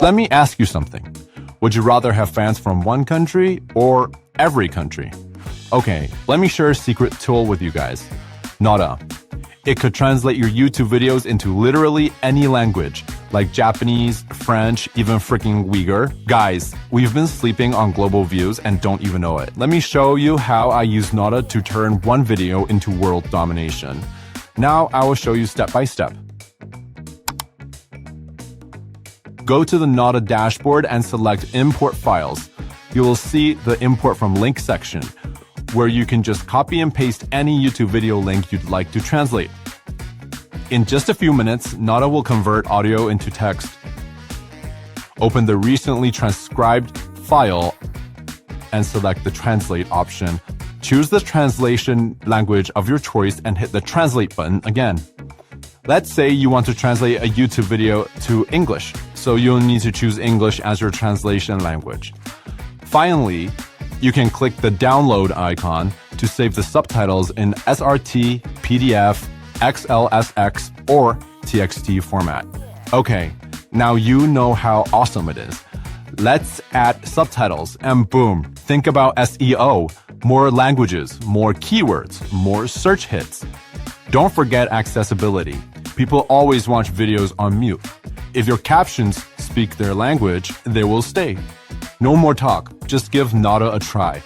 Let me ask you something. Would you rather have fans from one country or every country? Okay, let me share a secret tool with you guys. Notta. It could translate your YouTube videos into literally any language, like Japanese, French, even freaking Uyghur. Guys, we've been sleeping on global views and don't even know it. Let me show you how I use Notta to turn one video into world domination. Now I will show you step by step. Go to the Notta dashboard and select Import Files. You will see the Import from Link section, where you can just copy and paste any YouTube video link you'd like to translate. In just a few minutes, Notta will convert audio into text. Open the recently transcribed file and select the Translate option. Choose the translation language of your choice and hit the Translate button again. Let's say you want to translate a YouTube video to English, so you'll need to choose English as your translation language. Finally, you can click the download icon to save the subtitles in SRT, PDF, XLSX, or TXT format. Okay, now you know how awesome it is. Let's add subtitles and boom, think about SEO, more languages, more keywords, more search hits. Don't forget accessibility. People always watch videos on mute. If your captions speak their language, they will stay. No more talk, just give Notta a try.